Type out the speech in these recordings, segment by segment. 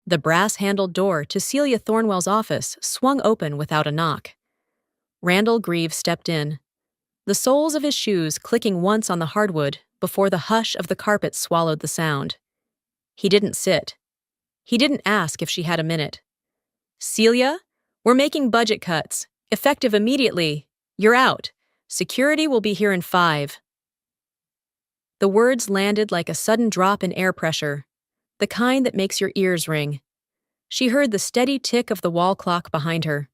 The brass-handled door to Celia Thornwell's office swung open without a knock. Randall Grieve stepped in, the soles of his shoes clicking once on the hardwood before the hush of the carpet swallowed the sound. He didn't sit. He didn't ask if she had a minute. "Celia, we're making budget cuts. Effective immediately. You're out. Security will be here in 5." The words landed like a sudden drop in air pressure, the kind that makes your ears ring. She heard the steady tick of the wall clock behind her,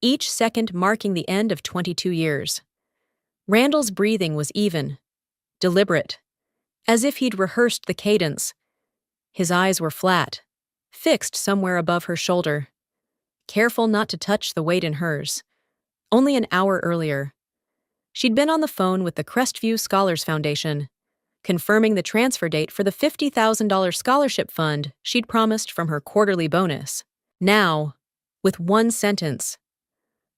each second marking the end of 22 years. Randall's breathing was even, deliberate, as if he'd rehearsed the cadence. His eyes were flat, fixed somewhere above her shoulder, careful not to touch the weight in hers. Only an hour earlier, she'd been on the phone with the Crestview Scholars Foundation, confirming the transfer date for the $50,000 scholarship fund she'd promised from her quarterly bonus. Now, with one sentence,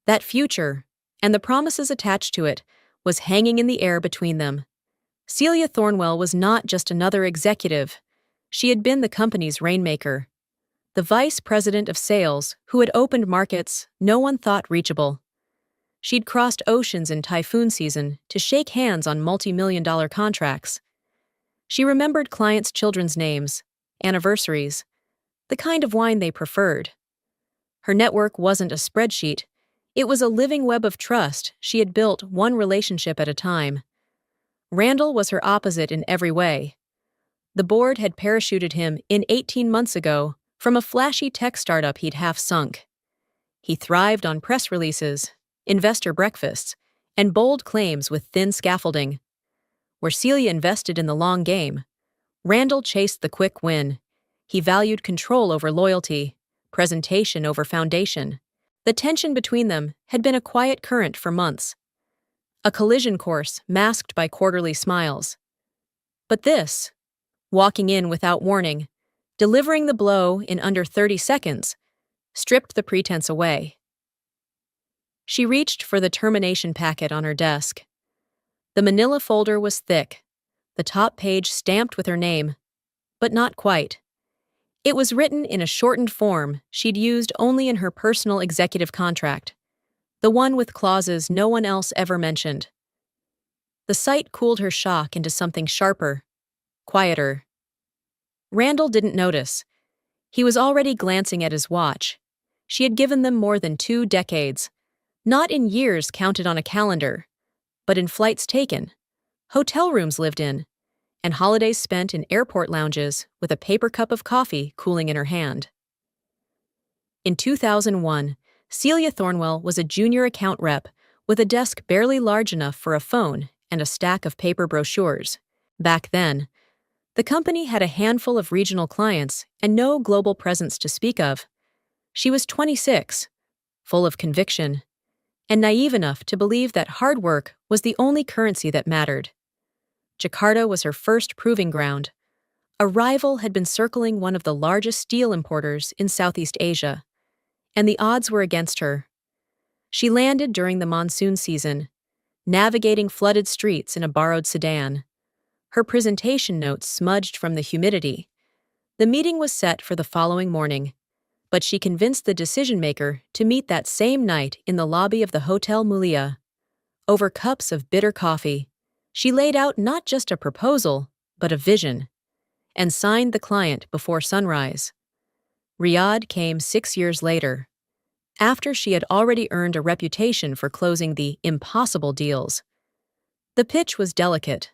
that future, and the promises attached to it, was hanging in the air between them. Celia Thornwell was not just another executive. She had been the company's rainmaker, the vice president of sales who had opened markets no one thought reachable. She'd crossed oceans in typhoon season to shake hands on multi-million-dollar contracts. She remembered clients' children's names, anniversaries, the kind of wine they preferred. Her network wasn't a spreadsheet. It was a living web of trust she had built one relationship at a time. Randall was her opposite in every way. The board had parachuted him in 18 months ago from a flashy tech startup he'd half sunk. He thrived on press releases, investor breakfasts, and bold claims with thin scaffolding. Where Celia invested in the long game, Randall chased the quick win. He valued control over loyalty, presentation over foundation. The tension between them had been a quiet current for months, a collision course masked by quarterly smiles. But this, walking in without warning, delivering the blow in under 30 seconds, stripped the pretense away. She reached for the termination packet on her desk. The manila folder was thick, the top page stamped with her name, but not quite. It was written in a shortened form she'd used only in her personal executive contract, the one with clauses no one else ever mentioned. The sight cooled her shock into something sharper, quieter. Randall didn't notice. He was already glancing at his watch. She had given them more than 2 decades, not in years counted on a calendar, but in flights taken, hotel rooms lived in, and holidays spent in airport lounges with a paper cup of coffee cooling in her hand. In 2001, Celia Thornwell was a junior account rep with a desk barely large enough for a phone and a stack of paper brochures. Back then, the company had a handful of regional clients and no global presence to speak of. She was 26, full of conviction, and naive enough to believe that hard work was the only currency that mattered. Jakarta was her first proving ground. A rival had been circling one of the largest steel importers in Southeast Asia, and the odds were against her. She landed during the monsoon season, navigating flooded streets in a borrowed sedan, her presentation notes smudged from the humidity. The meeting was set for the following morning, but she convinced the decision-maker to meet that same night in the lobby of the Hotel Mulia. Over cups of bitter coffee, she laid out not just a proposal, but a vision, and signed the client before sunrise. Riyadh came 6 years later, after she had already earned a reputation for closing the impossible deals. The pitch was delicate,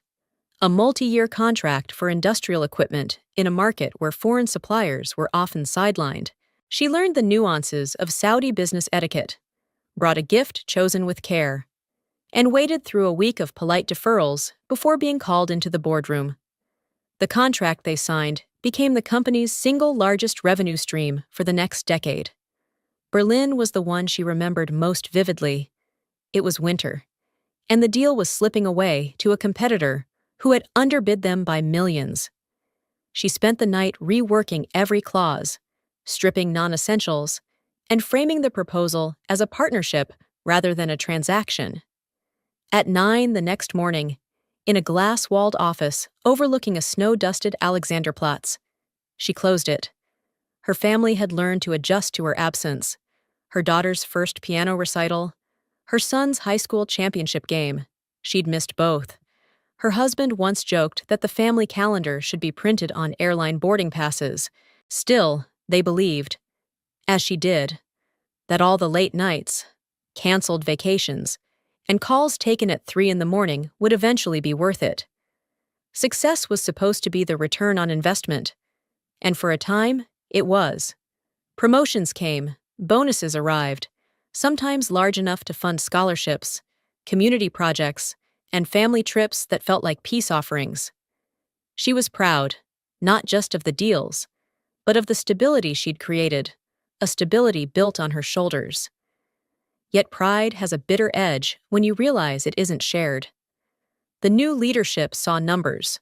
a multi-year contract for industrial equipment in a market where foreign suppliers were often sidelined. She learned the nuances of Saudi business etiquette, brought a gift chosen with care, and waited through a week of polite deferrals before being called into the boardroom. The contract they signed became the company's single largest revenue stream for the next decade. Berlin was the one she remembered most vividly. It was winter, and the deal was slipping away to a competitor who had underbid them by millions. She spent the night reworking every clause, stripping non-essentials, and framing the proposal as a partnership rather than a transaction. At 9 the next morning, in a glass-walled office overlooking a snow-dusted Alexanderplatz, she closed it. Her family had learned to adjust to her absence. Her daughter's first piano recital, her son's high school championship game. She'd missed both. Her husband once joked that the family calendar should be printed on airline boarding passes. Still, they believed, as she did, that all the late nights, canceled vacations, and calls taken at 3 in the morning would eventually be worth it. Success was supposed to be the return on investment, and for a time, it was. Promotions came, bonuses arrived, sometimes large enough to fund scholarships, community projects, and family trips that felt like peace offerings. She was proud, not just of the deals, but of the stability she'd created, a stability built on her shoulders. Yet pride has a bitter edge when you realize it isn't shared. The new leadership saw numbers,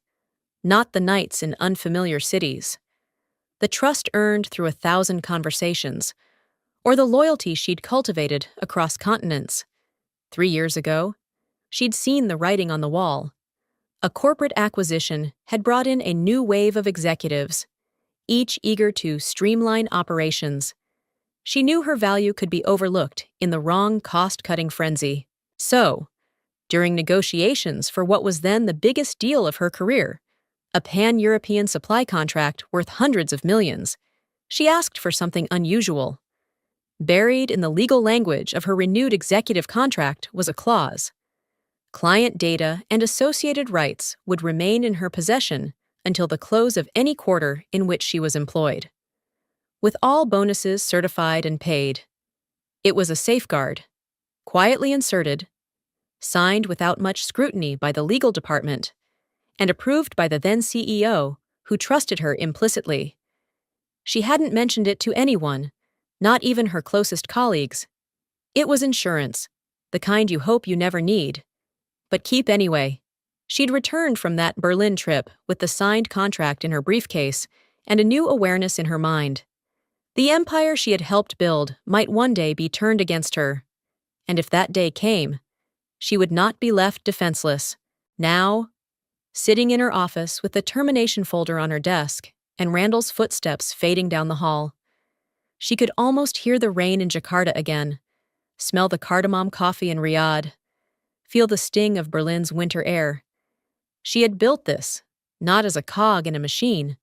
not the nights in unfamiliar cities, the trust earned through 1,000 conversations, or the loyalty she'd cultivated across continents. 3 years ago, she'd seen the writing on the wall. A corporate acquisition had brought in a new wave of executives, each eager to streamline operations. She knew her value could be overlooked in the wrong cost-cutting frenzy. So, during negotiations for what was then the biggest deal of her career, a pan-European supply contract worth hundreds of millions, she asked for something unusual. Buried in the legal language of her renewed executive contract was a clause. Client data and associated rights would remain in her possession until the close of any quarter in which she was employed. With all bonuses certified and paid, it was a safeguard, quietly inserted, signed without much scrutiny by the legal department, and approved by the then CEO, who trusted her implicitly. She hadn't mentioned it to anyone, not even her closest colleagues. It was insurance, the kind you hope you never need, but keep anyway. She'd returned from that Berlin trip with the signed contract in her briefcase and a new awareness in her mind. The empire she had helped build might one day be turned against her, and if that day came, she would not be left defenseless. Now, sitting in her office with the termination folder on her desk and Randall's footsteps fading down the hall, she could almost hear the rain in Jakarta again, smell the cardamom coffee in Riyadh, feel the sting of Berlin's winter air. She had built this, not as a cog in a machine,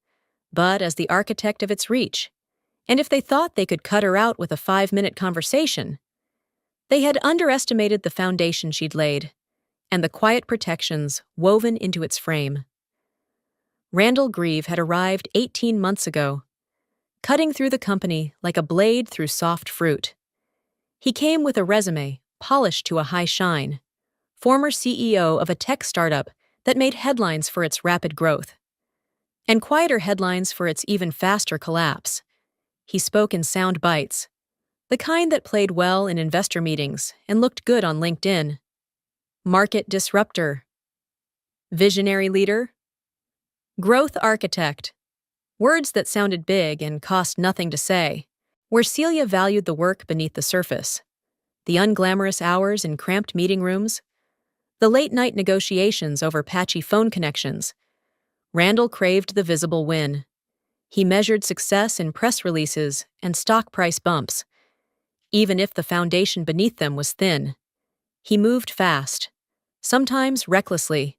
but as the architect of its reach. And if they thought they could cut her out with a 5-minute conversation, they had underestimated the foundation she'd laid and the quiet protections woven into its frame. Randall Grieve had arrived 18 months ago, cutting through the company like a blade through soft fruit. He came with a resume polished to a high shine, former CEO of a tech startup that made headlines for its rapid growth, and quieter headlines for its even faster collapse. He spoke in sound bites, the kind that played well in investor meetings and looked good on LinkedIn. Market disruptor, visionary leader, growth architect, words that sounded big and cost nothing to say. Where Celia valued the work beneath the surface, the unglamorous hours in cramped meeting rooms, the late-night negotiations over patchy phone connections, Randall craved the visible win. He measured success in press releases and stock price bumps, even if the foundation beneath them was thin. He moved fast, sometimes recklessly.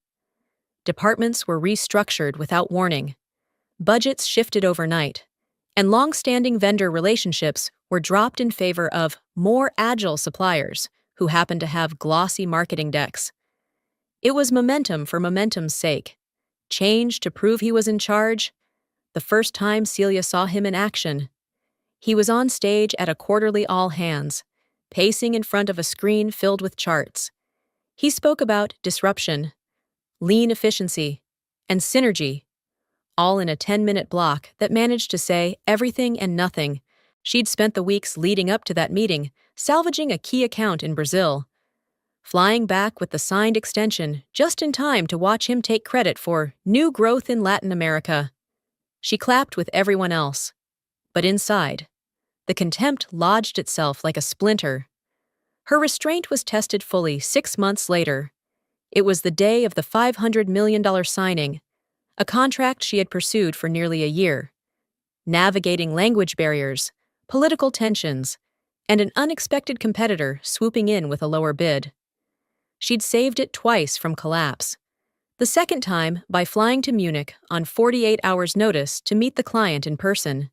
Departments were restructured without warning, budgets shifted overnight, and long-standing vendor relationships were dropped in favor of more agile suppliers who happened to have glossy marketing decks. It was momentum for momentum's sake, change to prove he was in charge. The first time Celia saw him in action, he was on stage at a quarterly all-hands, pacing in front of a screen filled with charts. He spoke about disruption, lean efficiency, and synergy, all in a 10-minute block that managed to say everything and nothing. She'd spent the weeks leading up to that meeting salvaging a key account in Brazil, flying back with the signed extension just in time to watch him take credit for new growth in Latin America. She clapped with everyone else, but inside, the contempt lodged itself like a splinter. Her restraint was tested fully 6 months later. It was the day of the $500 million signing, a contract she had pursued for nearly a year. navigating language barriers, political tensions, and an unexpected competitor swooping in with a lower bid. She'd saved it twice from collapse. The second time by flying to Munich on 48 hours' notice to meet the client in person.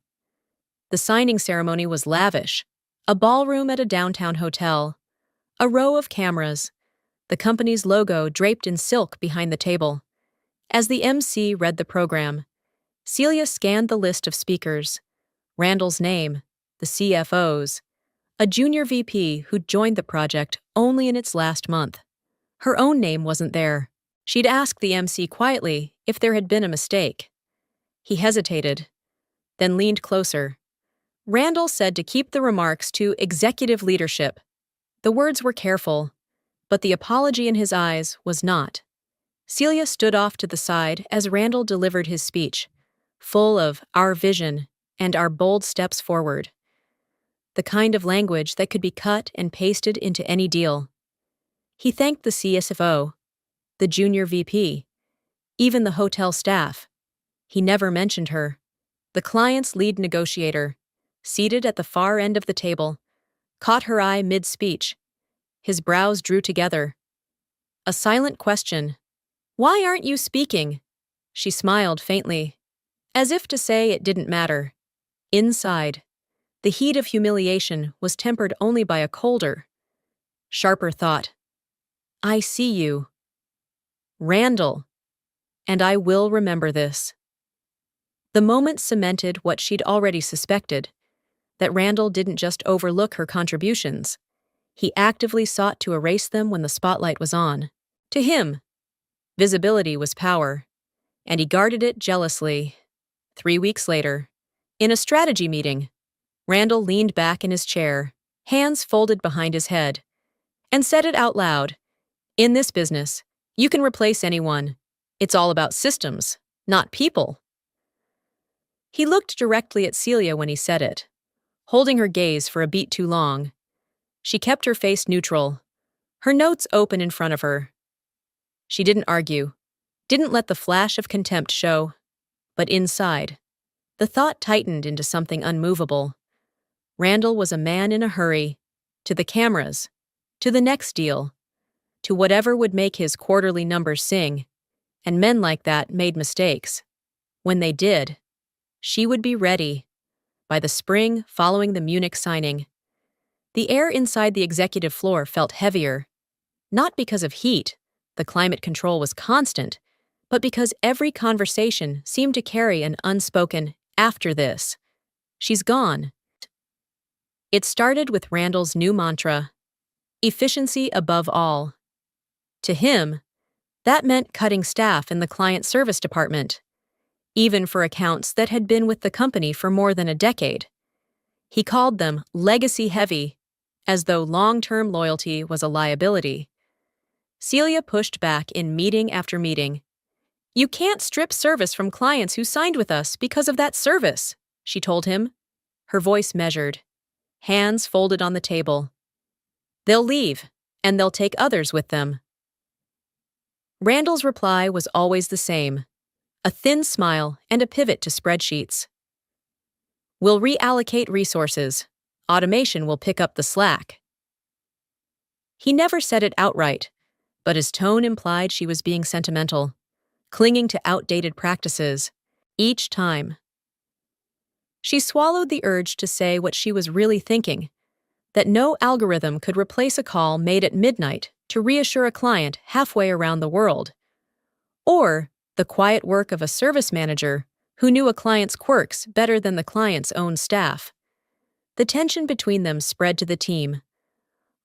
The signing ceremony was lavish, a ballroom at a downtown hotel, a row of cameras, the company's logo draped in silk behind the table. As the MC read the program, Celia scanned the list of speakers. Randall's name, the CFO's, a junior VP who'd joined the project only in its last month. Her own name wasn't there. She'd asked the MC quietly if there had been a mistake. He hesitated, then leaned closer. Randall said to keep the remarks to executive leadership. The words were careful, but the apology in his eyes was not. Celia stood off to the side as Randall delivered his speech, full of our vision and our bold steps forward. The kind of language that could be cut and pasted into any deal. He thanked the CFO, the junior VP, even the hotel staff. He never mentioned her. The client's lead negotiator, seated at the far end of the table, caught her eye mid-speech. His brows drew together. A silent question. "Why aren't you speaking?" She smiled faintly, as if to say it didn't matter. Inside, the heat of humiliation was tempered only by a colder, sharper thought. I see you. Randall. And I will remember this. The moment cemented what she'd already suspected, that Randall didn't just overlook her contributions. He actively sought to erase them when the spotlight was on. To him, visibility was power, and he guarded it jealously. 3 weeks later, in a strategy meeting, Randall leaned back in his chair, hands folded behind his head, and said it out loud. In this business, you can replace anyone. It's all about systems, not people. He looked directly at Celia when he said it, holding her gaze for a beat too long. She kept her face neutral, her notes open in front of her. She didn't argue, didn't let the flash of contempt show. But inside, the thought tightened into something unmovable. Randall was a man in a hurry, to the cameras, to the next deal, to whatever would make his quarterly numbers sing, and men like that made mistakes. When they did, she would be ready. By the spring following the Munich signing, the air inside the executive floor felt heavier, not because of heat, the climate control was constant, but because every conversation seemed to carry an unspoken, after this. She's gone. It started with Randall's new mantra, efficiency above all. To him, that meant cutting staff in the client service department, even for accounts that had been with the company for more than a decade. He called them legacy-heavy, as though long-term loyalty was a liability. Celia pushed back in meeting after meeting. You can't strip service from clients who signed with us because of that service, she told him, her voice measured, hands folded on the table. They'll leave, and they'll take others with them. Randall's reply was always the same, a thin smile and a pivot to spreadsheets. We'll reallocate resources. Automation will pick up the slack. He never said it outright, but his tone implied she was being sentimental, clinging to outdated practices, each time. She swallowed the urge to say what she was really thinking, that no algorithm could replace a call made at midnight to reassure a client halfway around the world, or the quiet work of a service manager who knew a client's quirks better than the client's own staff. The tension between them spread to the team.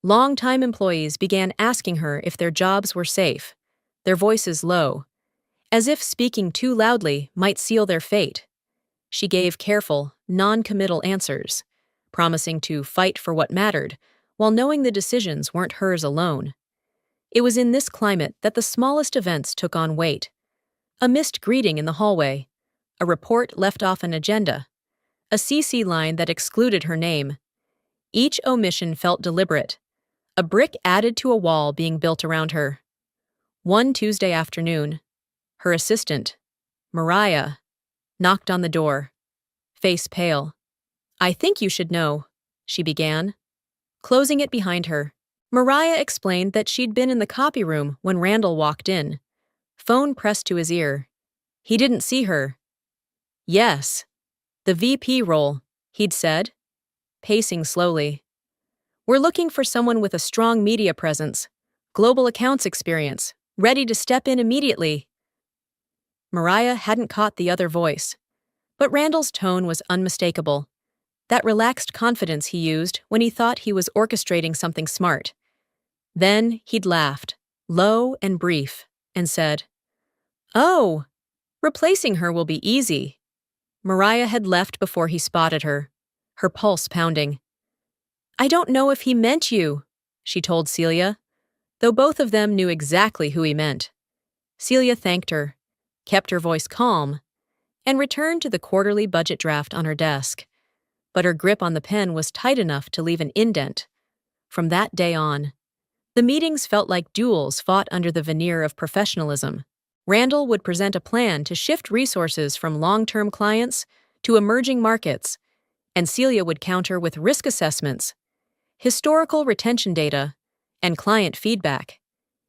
Long-time employees began asking her if their jobs were safe, their voices low, as if speaking too loudly might seal their fate. She gave careful, non-committal answers, promising to fight for what mattered, while knowing the decisions weren't hers alone. It was in this climate that the smallest events took on weight. A missed greeting in the hallway, a report left off an agenda, a CC line that excluded her name. Each omission felt deliberate, a brick added to a wall being built around her. One Tuesday afternoon, her assistant, Mariah, knocked on the door. face pale. "I think you should know," she began, closing it behind her. Mariah explained that she'd been in the copy room when Randall walked in, phone pressed to his ear. He didn't see her. "Yes, the VP role," he'd said, pacing slowly. "We're looking for someone with a strong media presence, global accounts experience, ready to step in immediately." Mariah hadn't caught the other voice, but Randall's tone was unmistakable. That relaxed confidence he used when he thought he was orchestrating something smart. Then he'd laughed, low and brief, and said, "Oh, replacing her will be easy." Mariah had left before he spotted her, her pulse pounding. "I don't know if he meant you," she told Celia, though both of them knew exactly who he meant. Celia thanked her, kept her voice calm, and returned to the quarterly budget draft on her desk. But her grip on the pen was tight enough to leave an indent. From that day on, the meetings felt like duels fought under the veneer of professionalism. Randall would present a plan to shift resources from long-term clients to emerging markets, and Celia would counter with risk assessments, historical retention data, and client feedback.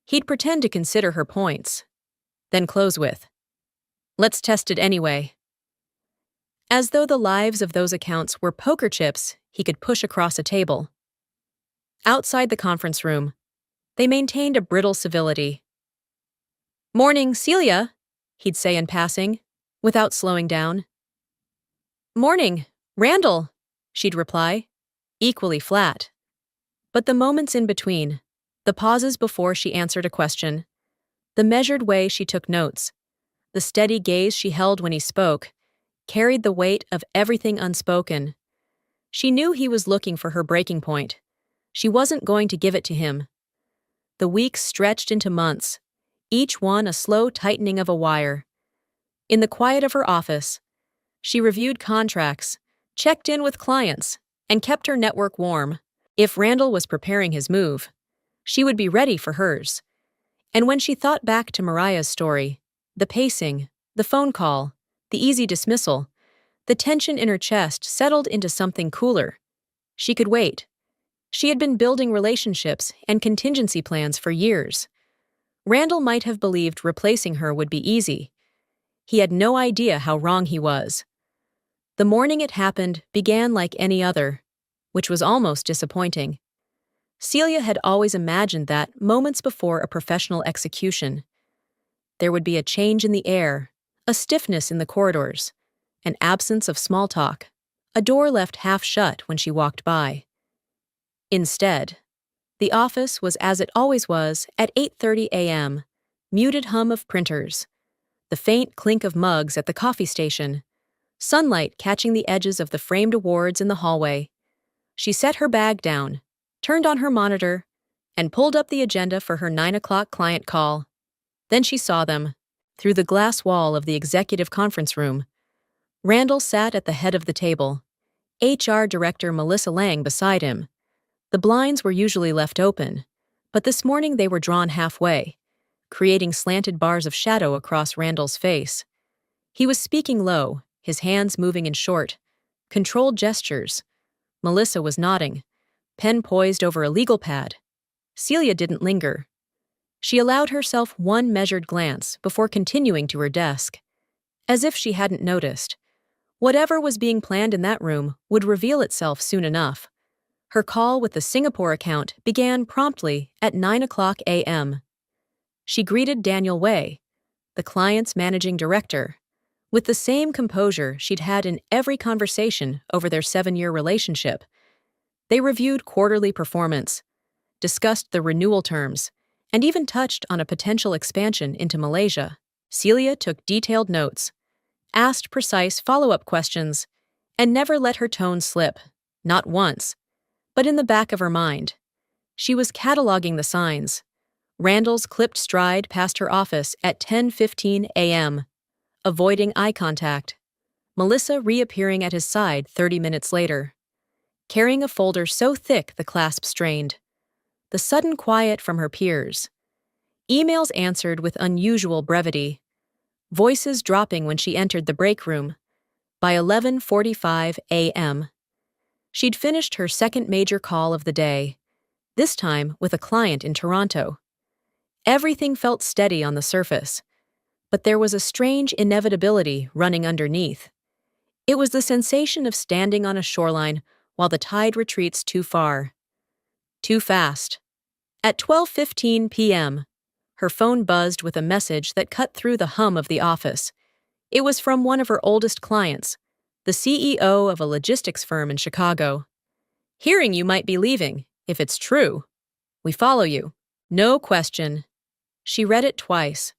He'd pretend to consider her points, then close with, "Let's test it anyway." As though the lives of those accounts were poker chips he could push across a table. Outside the conference room, they maintained a brittle civility. "Morning, Celia," he'd say in passing, without slowing down. "Morning, Randall," she'd reply, equally flat. But the moments in between, the pauses before she answered a question, the measured way she took notes, the steady gaze she held when he spoke, carried the weight of everything unspoken. She knew he was looking for her breaking point. She wasn't going to give it to him. The weeks stretched into months, each one a slow tightening of a wire. In the quiet of her office, she reviewed contracts, checked in with clients, and kept her network warm. If Randall was preparing his move, she would be ready for hers. And when she thought back to Mariah's story, the pacing, the phone call, the easy dismissal, the tension in her chest settled into something cooler. She could wait. She had been building relationships and contingency plans for years. Randall might have believed replacing her would be easy. He had no idea how wrong he was. The morning it happened began like any other, which was almost disappointing. Celia had always imagined that moments before a professional execution. There would be a change in the air, a stiffness in the corridors, an absence of small talk, a door left half shut when she walked by. Instead, the office was as it always was at 8:30 a.m., muted hum of printers, the faint clink of mugs at the coffee station, sunlight catching the edges of the framed awards in the hallway. She set her bag down, turned on her monitor, and pulled up the agenda for her 9 o'clock client call. Then she saw them, through the glass wall of the executive conference room. Randall sat at the head of the table, HR Director Melissa Lang beside him. The blinds were usually left open, but this morning they were drawn halfway, creating slanted bars of shadow across Randall's face. He was speaking low, his hands moving in short, controlled gestures. Melissa was nodding, pen poised over a legal pad. Celia didn't linger. She allowed herself one measured glance before continuing to her desk. As if she hadn't noticed, whatever was being planned in that room would reveal itself soon enough. Her call with the Singapore account began promptly at 9 o'clock a.m. She greeted Daniel Way, the client's managing director, with the same composure she'd had in every conversation over their 7-year relationship. They reviewed quarterly performance, discussed the renewal terms, and even touched on a potential expansion into Malaysia. Celia took detailed notes, asked precise follow-up questions, and never let her tone slip, not once. But in the back of her mind, she was cataloging the signs. Randall's clipped stride past her office at 10:15 a.m., avoiding eye contact. Melissa reappearing at his side 30 minutes later, carrying a folder so thick the clasp strained. The sudden quiet from her peers. Emails answered with unusual brevity. Voices dropping when she entered the break room. by 11:45 a.m. She'd finished her second major call of the day, this time with a client in Toronto. Everything felt steady on the surface, but there was a strange inevitability running underneath. It was the sensation of standing on a shoreline while the tide retreats too far. Too fast. At 12:15 p.m., her phone buzzed with a message that cut through the hum of the office. It was from one of her oldest clients, the CEO of a logistics firm in Chicago. "Hearing you might be leaving. If it's true, we follow you. No question." She read it twice,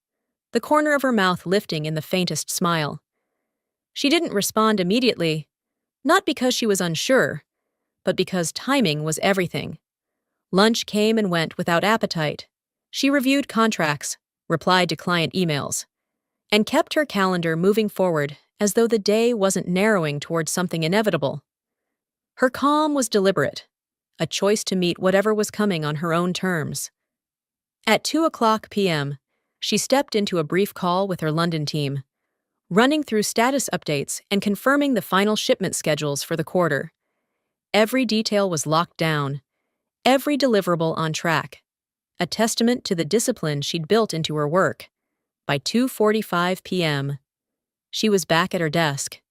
the corner of her mouth lifting in the faintest smile. She didn't respond immediately, not because she was unsure, but because timing was everything. Lunch came and went without appetite. She reviewed contracts, replied to client emails, and kept her calendar moving forward as though the day wasn't narrowing towards something inevitable. Her calm was deliberate, a choice to meet whatever was coming on her own terms. At 2:00 p.m., she stepped into a brief call with her London team, running through status updates and confirming the final shipment schedules for the quarter. Every detail was locked down, every deliverable on track, a testament to the discipline she'd built into her work. By 2:45 p.m., she was back at her desk,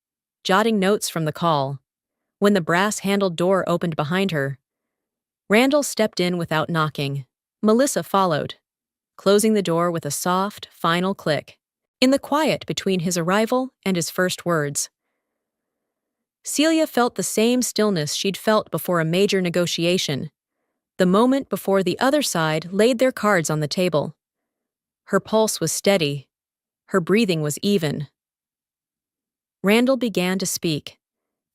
jotting notes from the call, when the brass-handled door opened behind her. Randall stepped in without knocking. Melissa followed, closing the door with a soft, final click, in the quiet between his arrival and his first words. Celia felt the same stillness she'd felt before a major negotiation, the moment before the other side laid their cards on the table. Her pulse was steady. Her breathing was even. Randall began to speak,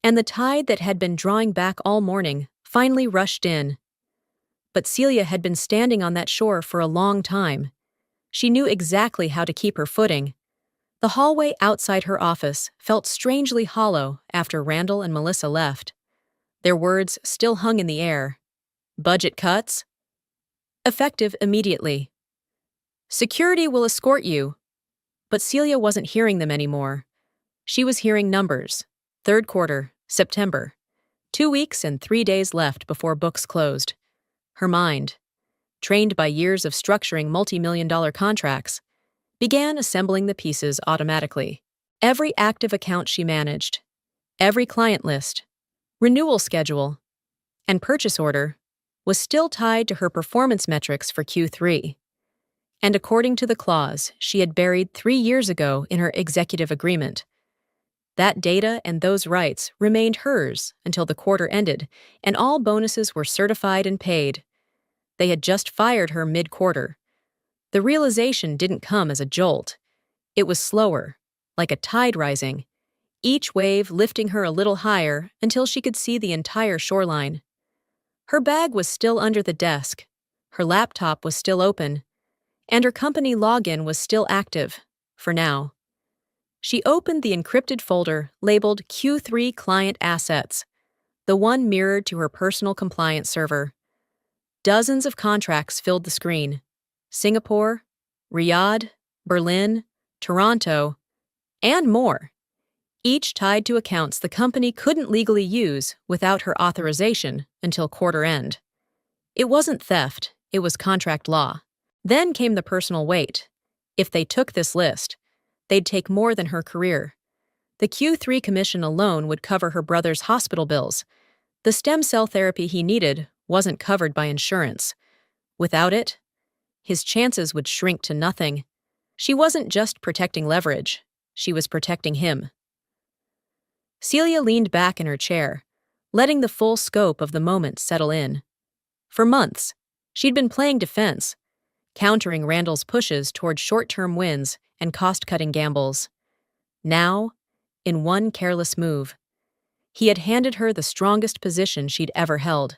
and the tide that had been drawing back all morning finally rushed in. But Celia had been standing on that shore for a long time. She knew exactly how to keep her footing. The hallway outside her office felt strangely hollow after Randall and Melissa left. Their words still hung in the air. Budget cuts? Effective immediately. Security will escort you. But Celia wasn't hearing them anymore. She was hearing numbers. Third quarter, September. 2 weeks and 3 days left before books closed. Her mind, trained by years of structuring multi-million-dollar contracts, began assembling the pieces automatically. Every active account she managed, every client list, renewal schedule, and purchase order was still tied to her performance metrics for Q3. And according to the clause she had buried 3 years ago in her executive agreement, that data and those rights remained hers until the quarter ended and all bonuses were certified and paid. They had just fired her mid-quarter. The realization didn't come as a jolt. It was slower, like a tide rising, each wave lifting her a little higher until she could see the entire shoreline. Her bag was still under the desk, her laptop was still open, and her company login was still active, for now. She opened the encrypted folder labeled Q3 Client Assets, the one mirrored to her personal compliance server. Dozens of contracts filled the screen. Singapore, Riyadh, Berlin, Toronto, and more, each tied to accounts the company couldn't legally use without her authorization until quarter end. It wasn't theft, it was contract law. Then came the personal weight. If they took this list, they'd take more than her career. The Q3 commission alone would cover her brother's hospital bills. The stem cell therapy he needed wasn't covered by insurance. Without it, his chances would shrink to nothing. She wasn't just protecting leverage, she was protecting him. Celia leaned back in her chair, letting the full scope of the moment settle in. For months, she'd been playing defense, countering Randall's pushes toward short-term wins and cost-cutting gambles. Now, in one careless move, he had handed her the strongest position she'd ever held.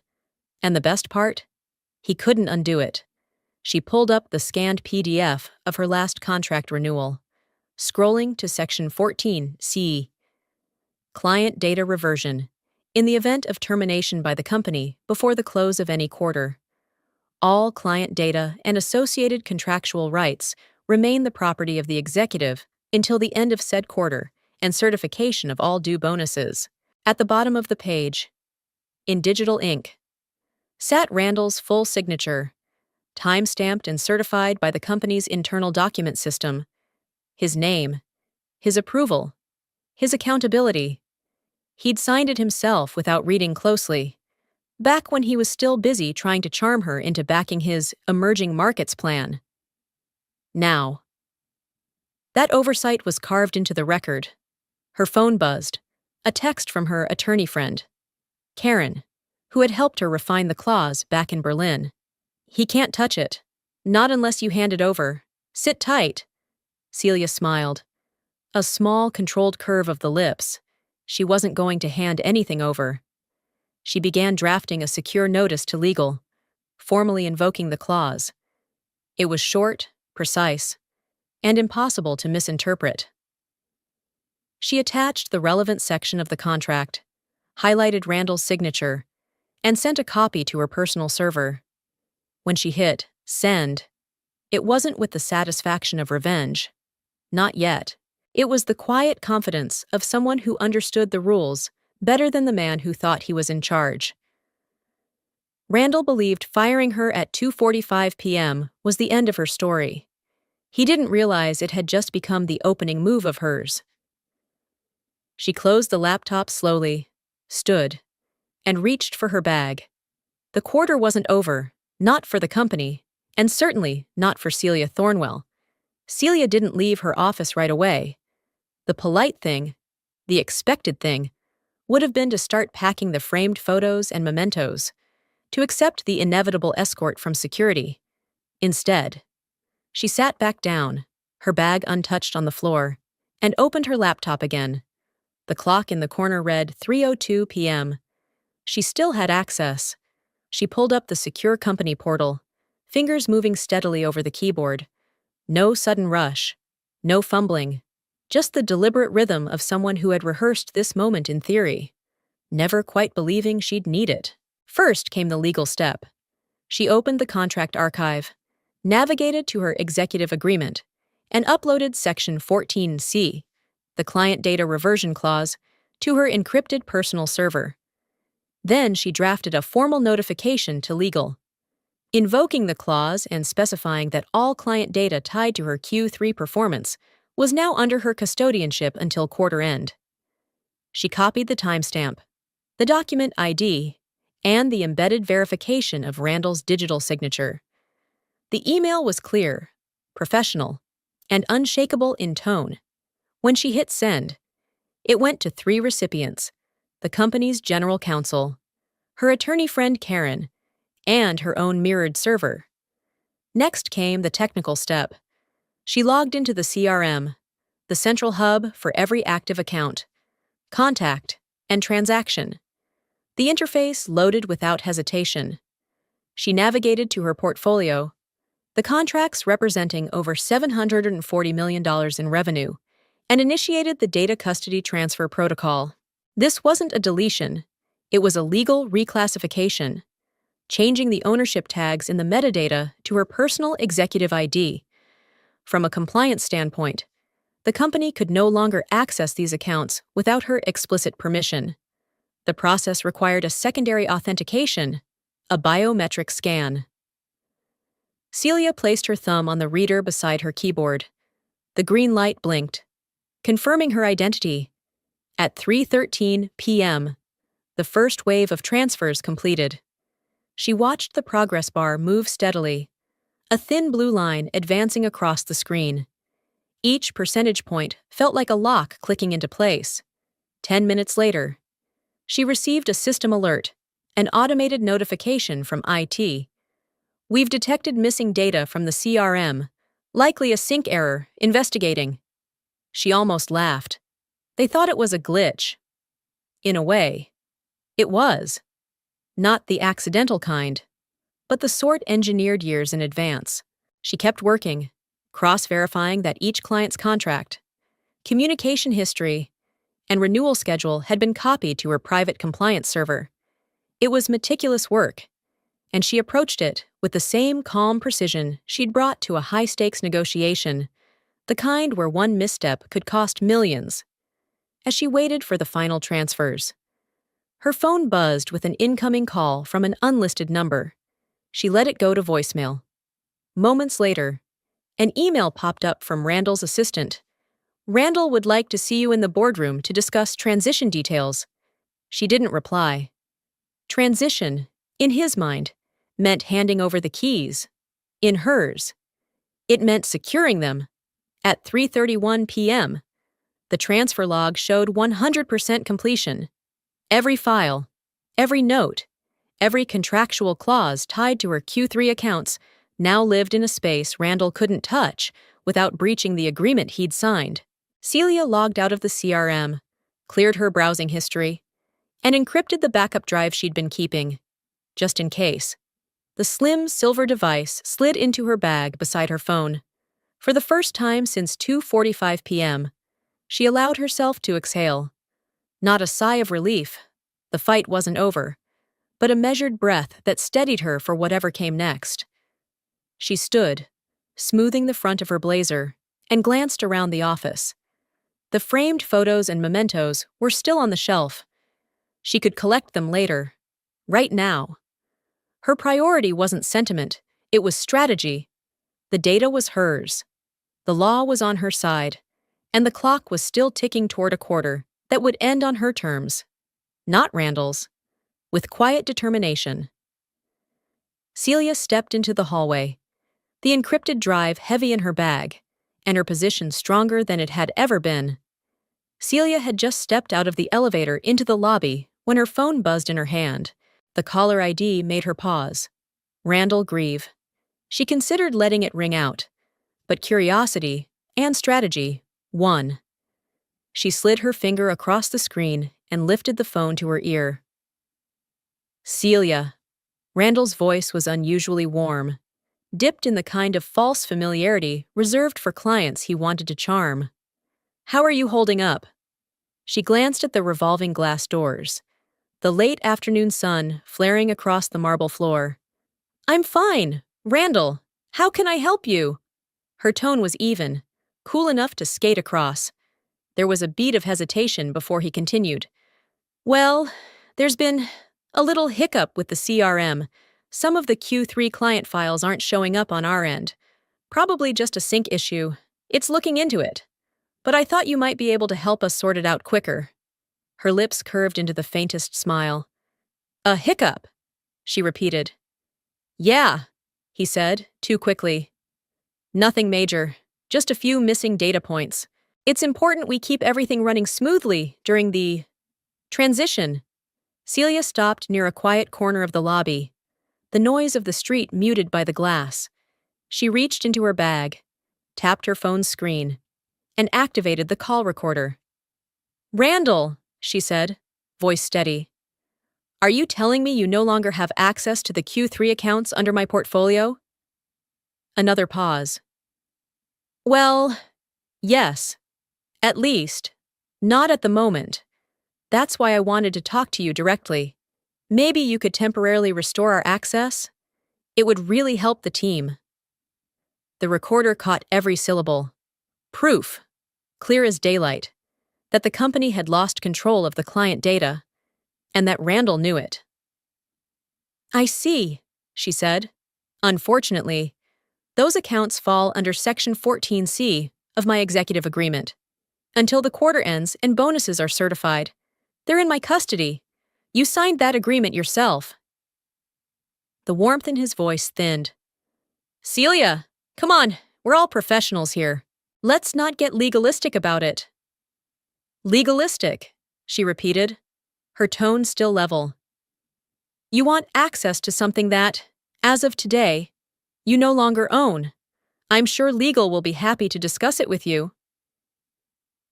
And the best part? He couldn't undo it. She pulled up the scanned PDF of her last contract renewal, scrolling to section 14C. Client data reversion, in the event of termination by the company before the close of any quarter. All client data and associated contractual rights remain the property of the executive until the end of said quarter and certification of all due bonuses. At the bottom of the page, in digital ink, sat Randall's full signature, time-stamped and certified by the company's internal document system. His name, his approval, his accountability. He'd signed it himself without reading closely, back when he was still busy trying to charm her into backing his emerging markets plan. Now, that oversight was carved into the record. Her phone buzzed, a text from her attorney friend, Karen, who had helped her refine the clause back in Berlin. "He can't touch it. Not unless you hand it over. Sit tight." Celia smiled. A small, controlled curve of the lips. She wasn't going to hand anything over. She began drafting a secure notice to legal, formally invoking the clause. It was short, precise, and impossible to misinterpret. She attached the relevant section of the contract, highlighted Randall's signature, and sent a copy to her personal server. When she hit send, it wasn't with the satisfaction of revenge. Not yet. It was the quiet confidence of someone who understood the rules better than the man who thought he was in charge. Randall believed firing her at 2:45 p.m. was the end of her story. He didn't realize it had just become the opening move of hers. She closed the laptop slowly, stood, and reached for her bag. The quarter wasn't over, not for the company, and certainly not for Celia Thornwell. Celia didn't leave her office right away. The polite thing, the expected thing, would have been to start packing the framed photos and mementos, to accept the inevitable escort from security. Instead, she sat back down, her bag untouched on the floor, and opened her laptop again. The clock in the corner read 3:02 p.m. She still had access. She pulled up the secure company portal, fingers moving steadily over the keyboard. No sudden rush, no fumbling, just the deliberate rhythm of someone who had rehearsed this moment in theory, never quite believing she'd need it. First came the legal step. She opened the contract archive, navigated to her executive agreement, and uploaded Section 14C, the client data reversion clause, to her encrypted personal server. Then she drafted a formal notification to legal, invoking the clause and specifying that all client data tied to her Q3 performance was now under her custodianship until quarter end. She copied the timestamp, the document ID, and the embedded verification of Randall's digital signature. The email was clear, professional, and unshakable in tone. When she hit send, it went to 3 recipients: the company's general counsel, her attorney friend Karen, and her own mirrored server. Next came the technical step. She logged into the CRM, the central hub for every active account, contact, and transaction. The interface loaded without hesitation. She navigated to her portfolio, the contracts representing over $740 million in revenue, and initiated the data custody transfer protocol. This wasn't a deletion, it was a legal reclassification, changing the ownership tags in the metadata to her personal executive ID. From a compliance standpoint, the company could no longer access these accounts without her explicit permission. The process required a secondary authentication, a biometric scan. Celia placed her thumb on the reader beside her keyboard. The green light blinked, confirming her identity. At 3:13 p.m., the first wave of transfers completed. She watched the progress bar move steadily, a thin blue line advancing across the screen. Each percentage point felt like a lock clicking into place. 10 minutes later, she received a system alert, an automated notification from IT. "We've detected missing data from the CRM, likely a sync error, investigating." She almost laughed. They thought it was a glitch. In a way, it was. Not the accidental kind, but the sort engineered years in advance. She kept working, cross-verifying that each client's contract, communication history, and renewal schedule had been copied to her private compliance server. It was meticulous work, and she approached it with the same calm precision she'd brought to a high-stakes negotiation, the kind where one misstep could cost millions. as she waited for the final transfers. Her phone buzzed with an incoming call from an unlisted number. She let it go to voicemail. Moments later, an email popped up from Randall's assistant. Randall would like to see you in the boardroom to discuss transition details. She didn't reply. Transition, in his mind, meant handing over the keys. In hers, it meant securing them. At 3:31 p.m., the transfer log showed 100% completion. Every file, every note, every contractual clause tied to her Q3 accounts now lived in a space Randall couldn't touch without breaching the agreement he'd signed. Celia logged out of the CRM, cleared her browsing history, and encrypted the backup drive she'd been keeping, just in case. The slim silver device slid into her bag beside her phone. For the first time since 2:45 p.m., she allowed herself to exhale. Not a sigh of relief. The fight wasn't over, but a measured breath that steadied her for whatever came next. She stood, smoothing the front of her blazer, and glanced around the office. The framed photos and mementos were still on the shelf. She could collect them later. Right now. Her priority wasn't sentiment, it was strategy. The data was hers. The law was on her side, and the clock was still ticking toward a quarter that would end on her terms. Not Randall's. With quiet determination. Celia stepped into the hallway, the encrypted drive heavy in her bag, and her position stronger than it had ever been. Celia had just stepped out of the elevator into the lobby when her phone buzzed in her hand. The caller ID made her pause. Randall Grieve. She considered letting it ring out, but curiosity and strategy won. She slid her finger across the screen and lifted the phone to her ear. Celia. Randall's voice was unusually warm, dipped in the kind of false familiarity reserved for clients he wanted to charm. How are you holding up? She glanced at the revolving glass doors, the late afternoon sun flaring across the marble floor. I'm fine, Randall. How can I help you? Her tone was even, cool enough to skate across. There was a beat of hesitation before he continued. Well, there's been a little hiccup with the CRM. Some of the Q3 client files aren't showing up on our end. Probably just a sync issue. It's looking into it. But I thought you might be able to help us sort it out quicker. Her lips curved into the faintest smile. A hiccup, she repeated. Yeah, he said, too quickly. Nothing major, just a few missing data points. It's important we keep everything running smoothly during the transition. Celia stopped near a quiet corner of the lobby, the noise of the street muted by the glass. She reached into her bag, tapped her phone's screen, and activated the call recorder. Randall, she said, voice steady. Are you telling me you no longer have access to the Q3 accounts under my portfolio? Another pause. Well, yes. At least. Not at the moment. That's why I wanted to talk to you directly. Maybe you could temporarily restore our access? It would really help the team. The recorder caught every syllable. Proof, clear as daylight, that the company had lost control of the client data, and that Randall knew it. I see, she said. Unfortunately, those accounts fall under Section 14C of my executive agreement. Until the quarter ends and bonuses are certified, they're in my custody. You signed that agreement yourself. The warmth in his voice thinned. Celia, come on, we're all professionals here. Let's not get legalistic about it. Legalistic, she repeated, her tone still level. You want access to something that, as of today, you no longer own. I'm sure legal will be happy to discuss it with you.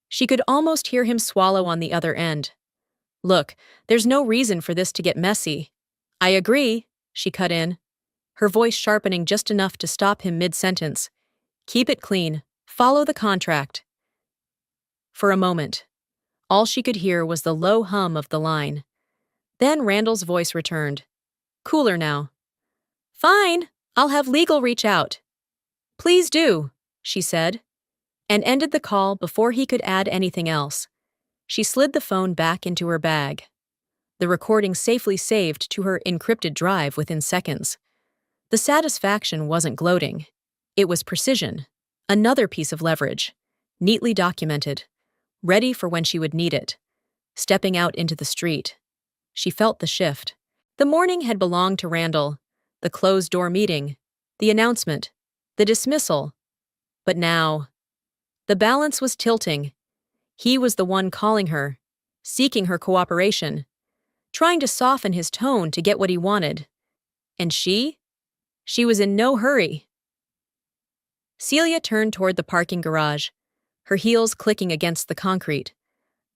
She could almost hear him swallow on the other end. Look, there's no reason for this to get messy. I agree, she cut in, her voice sharpening just enough to stop him mid-sentence. Keep it clean. Follow the contract. For a moment, all she could hear was the low hum of the line. Then Randall's voice returned. Cooler now. Fine, I'll have legal reach out. Please do, she said, and ended the call before he could add anything else. She slid the phone back into her bag, the recording safely saved to her encrypted drive within seconds. The satisfaction wasn't gloating. It was precision. Another piece of leverage, neatly documented, ready for when she would need it. Stepping out into the street, she felt the shift. The morning had belonged to Randall, the closed-door meeting, the announcement, the dismissal. But now, the balance was tilting. He was the one calling her, seeking her cooperation, trying to soften his tone to get what he wanted. And she? She was in no hurry. Celia turned toward the parking garage, her heels clicking against the concrete.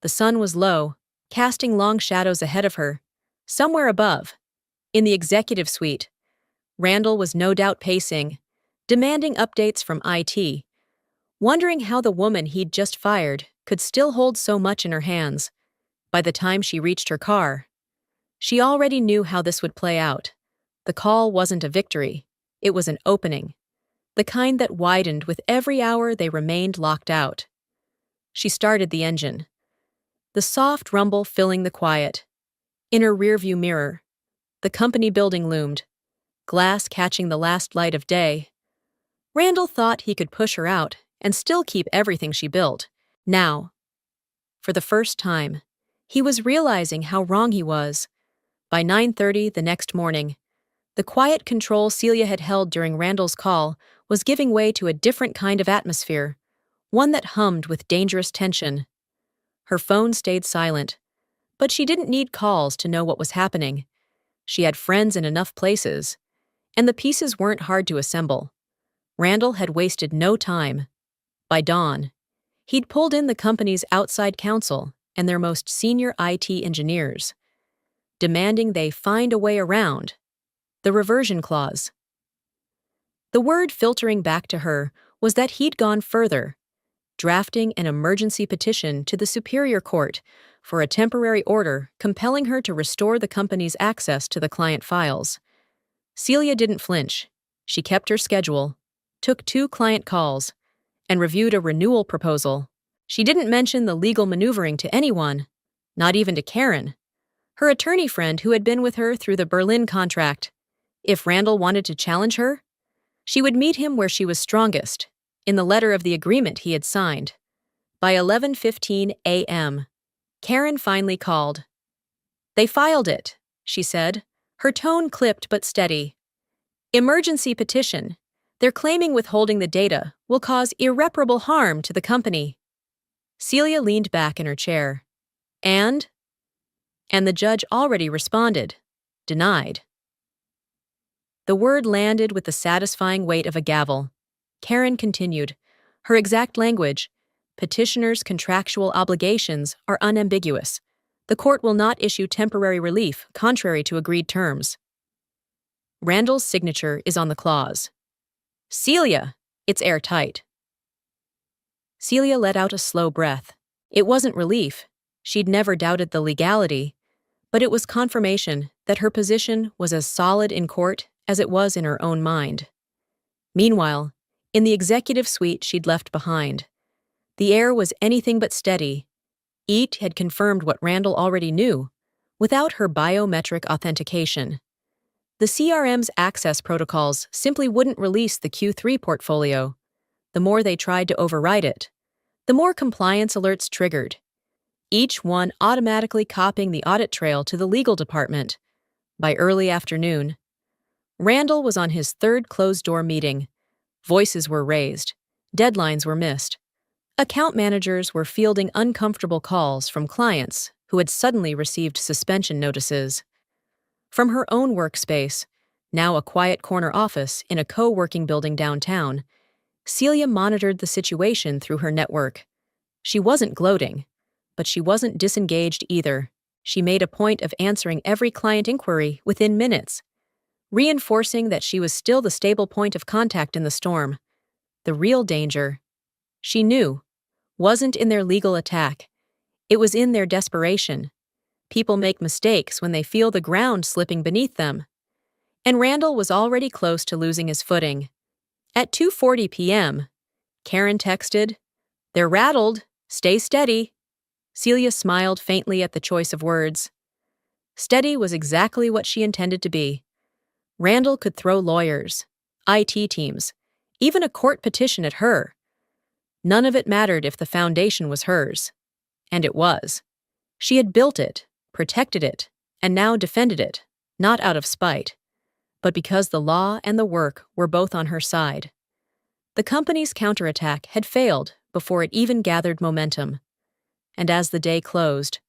The sun was low, casting long shadows ahead of her. Somewhere above, in the executive suite, Randall was no doubt pacing, demanding updates from IT, wondering how the woman he'd just fired could still hold so much in her hands. By the time she reached her car, she already knew how this would play out. The call wasn't a victory, it was an opening, the kind that widened with every hour they remained locked out. She started the engine, the soft rumble filling the quiet. In her rearview mirror, the company building loomed, glass catching the last light of day. Randall thought he could push her out and still keep everything she built. Now, for the first time, he was realizing how wrong he was. By 9:30 the next morning, the quiet control Celia had held during Randall's call was giving way to a different kind of atmosphere, one that hummed with dangerous tension. Her phone stayed silent, but she didn't need calls to know what was happening. She had friends in enough places, and the pieces weren't hard to assemble. Randall had wasted no time. By dawn, he'd pulled in the company's outside counsel and their most senior IT engineers, demanding they find a way around the reversion clause. The word filtering back to her was that he'd gone further, drafting an emergency petition to the Superior Court for a temporary order compelling her to restore the company's access to the client files. Celia didn't flinch. She kept her schedule, took 2 client calls, and reviewed a renewal proposal. She didn't mention the legal maneuvering to anyone, not even to Karen, her attorney friend who had been with her through the Berlin contract. If Randall wanted to challenge her, she would meet him where she was strongest, in the letter of the agreement he had signed. By 11:15 a.m., Karen finally called. "They filed it," she said, her tone clipped but steady. "Emergency petition. They're claiming withholding the data will cause irreparable harm to the company." Celia leaned back in her chair. And the judge already responded. Denied. The word landed with the satisfying weight of a gavel. Karen continued, her exact language, "Petitioner's contractual obligations are unambiguous. The court will not issue temporary relief contrary to agreed terms." Randall's signature is on the clause. "Celia, it's airtight." Celia let out a slow breath. It wasn't relief. She'd never doubted the legality, but it was confirmation that her position was as solid in court as it was in her own mind. Meanwhile, in the executive suite she'd left behind, the air was anything but steady. Each had confirmed what Randall already knew, without her biometric authentication. The CRM's access protocols simply wouldn't release the Q3 portfolio. The more they tried to override it, the more compliance alerts triggered, each one automatically copying the audit trail to the legal department. By early afternoon, Randall was on his 3rd closed-door meeting. Voices were raised. Deadlines were missed. Account managers were fielding uncomfortable calls from clients who had suddenly received suspension notices. From her own workspace, now a quiet corner office in a co-working building downtown, Celia monitored the situation through her network. She wasn't gloating, but she wasn't disengaged either. She made a point of answering every client inquiry within minutes, reinforcing that she was still the stable point of contact in the storm. The real danger, she knew, wasn't in their legal attack. It was in their desperation. People make mistakes when they feel the ground slipping beneath them. And Randall was already close to losing his footing. At 2:40 p.m., Karen texted, "They're rattled. Stay steady." Celia smiled faintly at the choice of words. Steady was exactly what she intended to be. Randall could throw lawyers, IT teams, even a court petition at her. None of it mattered if the foundation was hers. And it was. She had built it, protected it, and now defended it, not out of spite, but because the law and the work were both on her side. The company's counterattack had failed before it even gathered momentum. And as the day closed,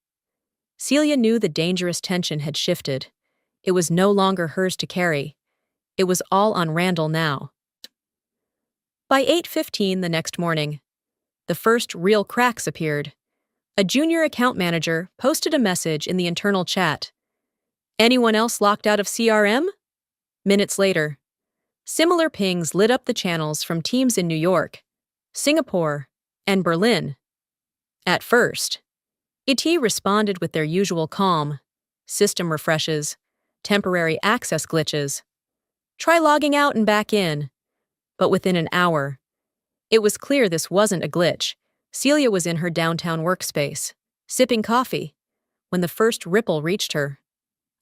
Celia knew the dangerous tension had shifted. It was no longer hers to carry. It was all on Randall now. By 8:15 the next morning, the first real cracks appeared. A junior account manager posted a message in the internal chat. Anyone else locked out of CRM? Minutes later, similar pings lit up the channels from teams in New York, Singapore, and Berlin. At first, IT responded with their usual calm, system refreshes, temporary access glitches. Try logging out and back in. But within an hour, it was clear this wasn't a glitch. Celia was in her downtown workspace, sipping coffee, when the first ripple reached her.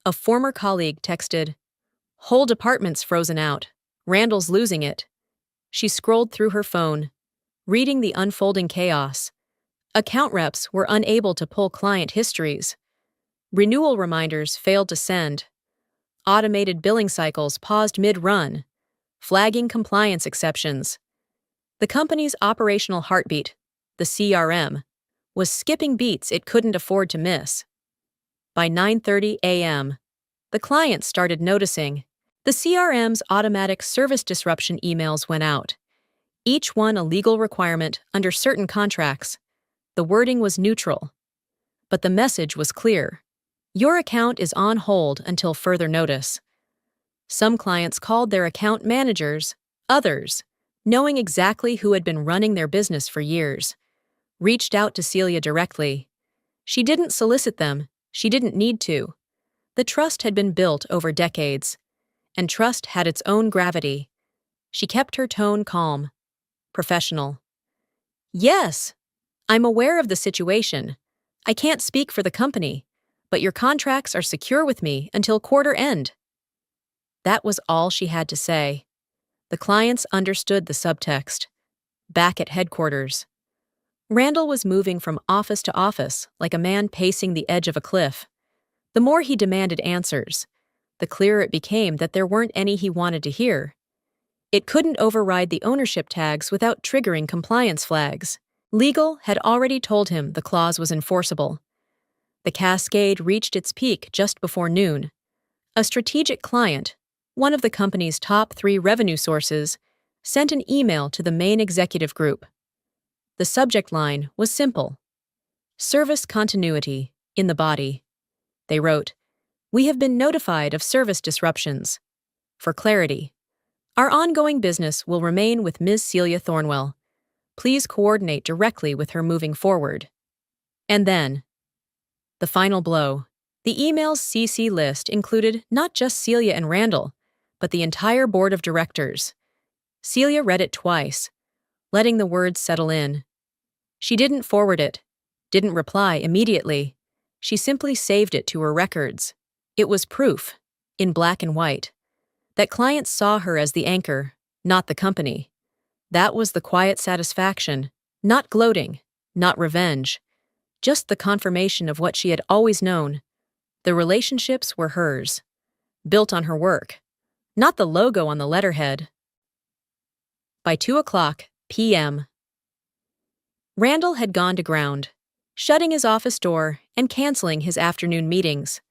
A former colleague texted, "Whole department's frozen out. Randall's losing it." She scrolled through her phone, reading the unfolding chaos. Account reps were unable to pull client histories. Renewal reminders failed to send. Automated billing cycles paused mid-run, flagging compliance exceptions. The company's operational heartbeat, the CRM, was skipping beats it couldn't afford to miss. By 9:30 a.m., the clients started noticing. The CRM's automatic service disruption emails went out, each one a legal requirement under certain contracts. The wording was neutral, but the message was clear. Your account is on hold until further notice. Some clients called their account managers, others, knowing exactly who had been running their business for years, reached out to Celia directly. She didn't solicit them, she didn't need to. The trust had been built over decades, and trust had its own gravity. She kept her tone calm, professional. Yes, I'm aware of the situation. I can't speak for the company, but your contracts are secure with me until quarter end. That was all she had to say. The clients understood the subtext. Back at headquarters, Randall was moving from office to office like a man pacing the edge of a cliff. The more he demanded answers, the clearer it became that there weren't any he wanted to hear. It couldn't override the ownership tags without triggering compliance flags. Legal had already told him the clause was enforceable. The cascade reached its peak just before noon. A strategic client, one of the company's top 3 revenue sources, sent an email to the main executive group. The subject line was simple: service continuity, in the body. They wrote, "We have been notified of service disruptions. For clarity, our ongoing business will remain with Ms. Celia Thornwell. Please coordinate directly with her moving forward." And then, the final blow. The email's CC list included not just Celia and Randall, but the entire board of directors. Celia read it twice, letting the words settle in. She didn't forward it, didn't reply immediately. She simply saved it to her records. It was proof, in black and white, that clients saw her as the anchor, not the company. That was the quiet satisfaction, not gloating, not revenge, just the confirmation of what she had always known. The relationships were hers, built on her work, not the logo on the letterhead. By 2:00 p.m., Randall had gone to ground, shutting his office door and canceling his afternoon meetings.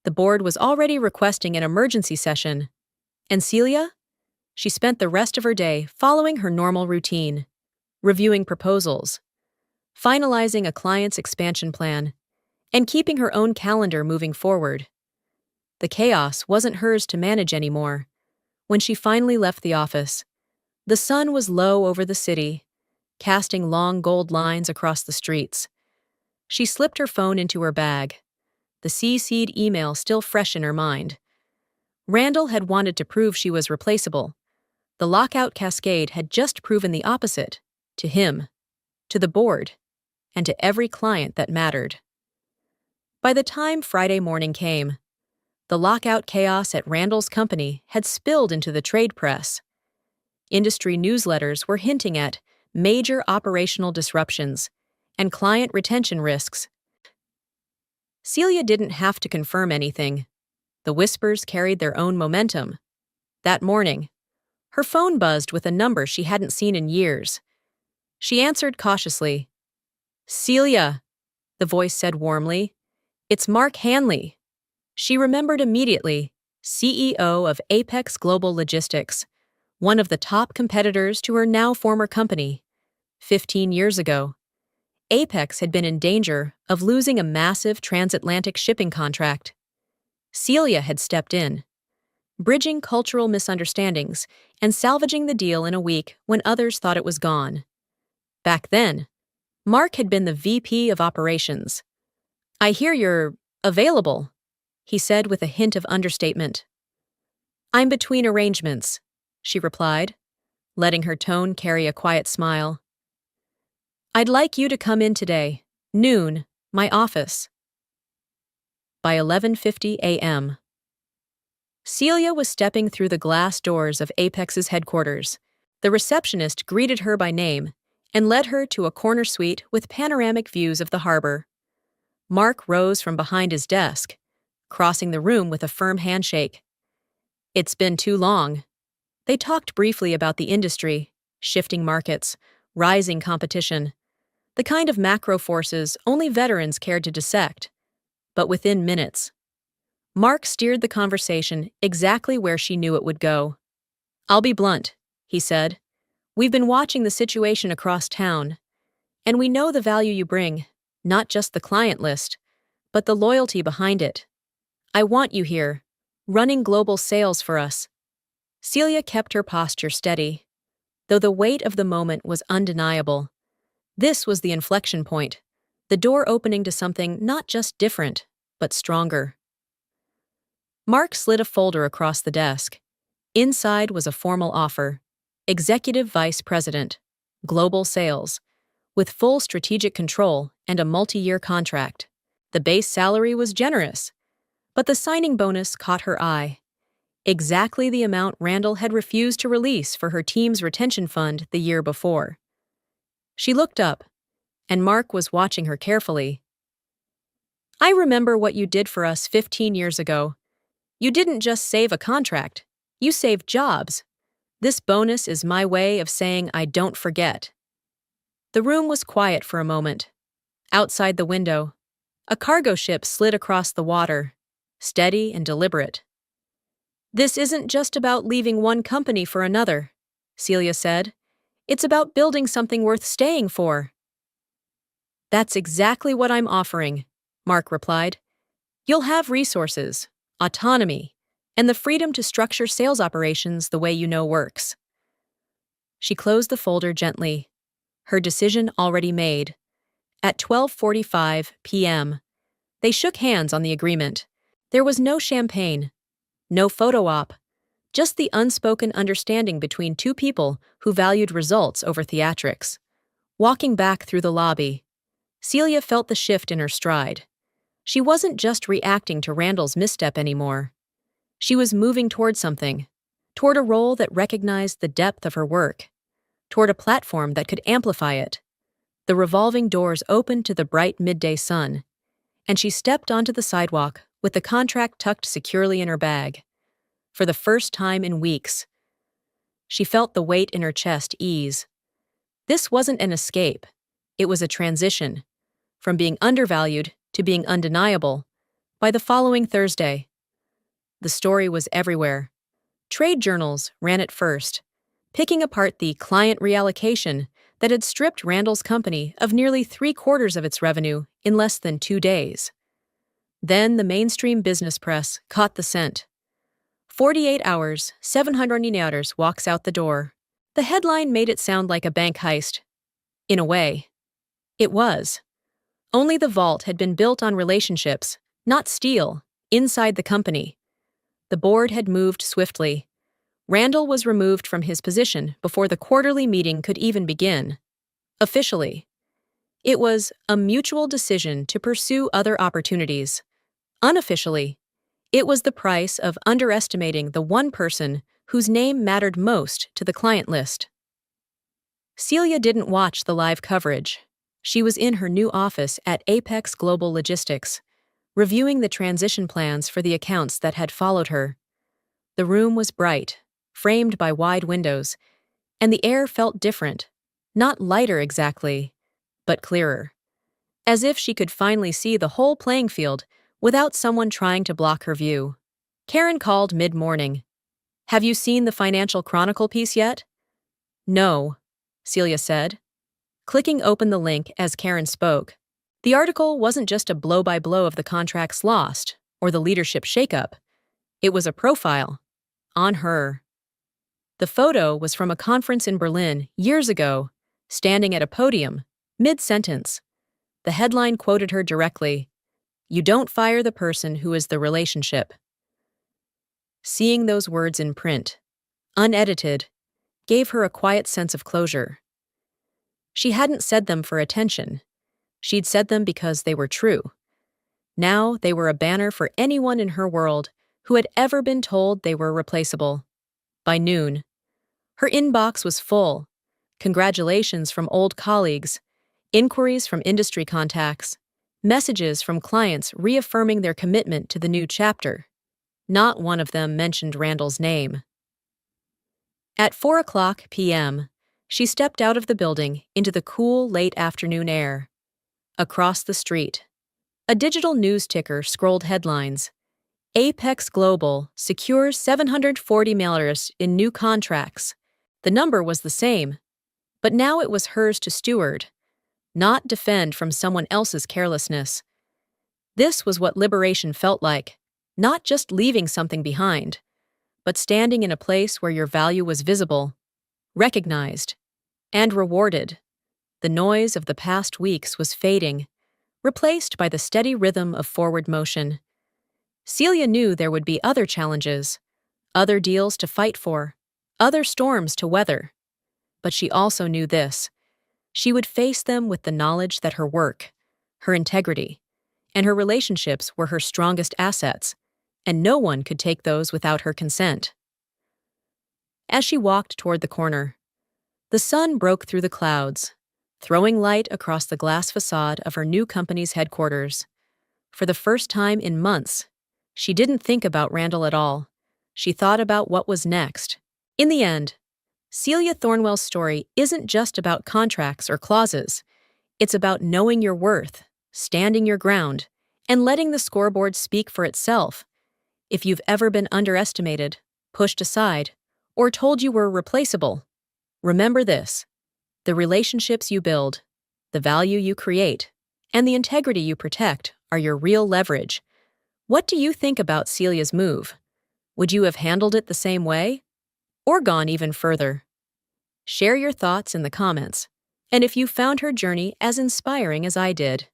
The board was already requesting an emergency session. And Celia? She spent the rest of her day following her normal routine, reviewing proposals, finalizing a client's expansion plan, and keeping her own calendar moving forward. The chaos wasn't hers to manage anymore. When she finally left the office, the sun was low over the city, casting long gold lines across the streets. She slipped her phone into her bag, the CC'd email still fresh in her mind. Randall had wanted to prove she was replaceable. The lockout cascade had just proven the opposite, to him, to the board, and to every client that mattered. By the time Friday morning came, the lockout chaos at Randall's company had spilled into the trade press. Industry newsletters were hinting at major operational disruptions and client retention risks. Celia didn't have to confirm anything. The whispers carried their own momentum. That morning, her phone buzzed with a number she hadn't seen in years. She answered cautiously. "Celia," the voice said warmly. "It's Mark Hanley." She remembered immediately, CEO of Apex Global Logistics, one of the top competitors to her now former company. 15 years ago, Apex had been in danger of losing a massive transatlantic shipping contract. Celia had stepped in, bridging cultural misunderstandings and salvaging the deal in a week when others thought it was gone. Back then, Mark had been the VP of operations. "I hear you're available," he said with a hint of understatement. "I'm between arrangements," she replied, letting her tone carry a quiet smile. "I'd like you to come in today, noon, my office." By 11:50 a.m., Celia was stepping through the glass doors of Apex's headquarters. The receptionist greeted her by name and led her to a corner suite with panoramic views of the harbor. Mark rose from behind his desk, crossing the room with a firm handshake. "It's been too long." They talked briefly about the industry, shifting markets, rising competition, the kind of macro forces only veterans cared to dissect. But within minutes, Mark steered the conversation exactly where she knew it would go. "I'll be blunt," he said. "We've been watching the situation across town, and we know the value you bring, not just the client list, but the loyalty behind it. I want you here, running global sales for us." Celia kept her posture steady, though the weight of the moment was undeniable. This was the inflection point, the door opening to something not just different, but stronger. Mark slid a folder across the desk. Inside was a formal offer: Executive Vice President, Global Sales, with full strategic control and a multi-year contract. The base salary was generous, but the signing bonus caught her eye. Exactly the amount Randall had refused to release for her team's retention fund the year before. She looked up, and Mark was watching her carefully. "I remember what you did for us 15 years ago. You didn't just save a contract, you saved jobs. This bonus is my way of saying I don't forget." The room was quiet for a moment. Outside the window, a cargo ship slid across the water, steady and deliberate. "This isn't just about leaving one company for another," Celia said. "It's about building something worth staying for." "That's exactly what I'm offering," Mark replied. "You'll have resources, autonomy, and the freedom to structure sales operations the way you know works." She closed the folder gently, her decision already made. At 12:45 p.m., they shook hands on the agreement. There was no champagne, no photo op, just the unspoken understanding between two people who valued results over theatrics. Walking back through the lobby, Celia felt the shift in her stride. She wasn't just reacting to Randall's misstep anymore. She was moving toward something, toward a role that recognized the depth of her work, toward a platform that could amplify it. The revolving doors opened to the bright midday sun, and she stepped onto the sidewalk with the contract tucked securely in her bag. For the first time in weeks, she felt the weight in her chest ease. This wasn't an escape. It was a transition, from being undervalued to being undeniable. By the following Thursday, the story was everywhere. Trade journals ran it first, picking apart the client reallocation that had stripped Randall's company of nearly 3/4 of its revenue in less than 2 days. Then the mainstream business press caught the scent. 48 hours, 700 hours walks out the door. The headline made it sound like a bank heist. In a way, it was. Only the vault had been built on relationships, not steel, inside the company. The board had moved swiftly. Randall was removed from his position before the quarterly meeting could even begin. Officially. It was a mutual decision to pursue other opportunities. Unofficially, it was the price of underestimating the one person whose name mattered most to the client list. Celia didn't watch the live coverage. She was in her new office at Apex Global Logistics, reviewing the transition plans for the accounts that had followed her. The room was bright, framed by wide windows, and the air felt different, not lighter exactly, but clearer, as if she could finally see the whole playing field without someone trying to block her view. Karen called mid-morning. "Have you seen the Financial Chronicle piece yet?" "No," Celia said, clicking open the link as Karen spoke. The article wasn't just a blow-by-blow of the contracts lost or the leadership shakeup. It was a profile on her. The photo was from a conference in Berlin years ago, standing at a podium, mid-sentence. The headline quoted her directly, "You don't fire the person who is the relationship." Seeing those words in print, unedited, gave her a quiet sense of closure. She hadn't said them for attention. She'd said them because they were true. Now they were a banner for anyone in her world who had ever been told they were replaceable. By noon, her inbox was full. Congratulations from old colleagues, inquiries from industry contacts, messages from clients reaffirming their commitment to the new chapter. Not one of them mentioned Randall's name. At 4:00 p.m., she stepped out of the building into the cool, late afternoon air. Across the street, a digital news ticker scrolled headlines. Apex Global secures $740 in new contracts. The number was the same, but now it was hers to steward, not defend from someone else's carelessness. This was what liberation felt like, not just leaving something behind, but standing in a place where your value was visible, recognized, and rewarded. The noise of the past weeks was fading, replaced by the steady rhythm of forward motion. Celia knew there would be other challenges, other deals to fight for, other storms to weather. But she also knew this. She would face them with the knowledge that her work, her integrity, and her relationships were her strongest assets, and no one could take those without her consent. As she walked toward the corner, the sun broke through the clouds, throwing light across the glass facade of her new company's headquarters. For the first time in months, she didn't think about Randall at all. She thought about what was next. In the end, Celia Thornwell's story isn't just about contracts or clauses. It's about knowing your worth, standing your ground, and letting the scoreboard speak for itself. If you've ever been underestimated, pushed aside, or told you were replaceable, remember this: the relationships you build, the value you create, and the integrity you protect are your real leverage. What do you think about Celia's move? Would you have handled it the same way? Or gone even further? Share your thoughts in the comments. And if you found her journey as inspiring as I did,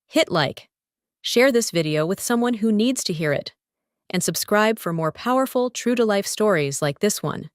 hit like, share this video with someone who needs to hear it, and subscribe for more powerful, true-to-life stories like this one.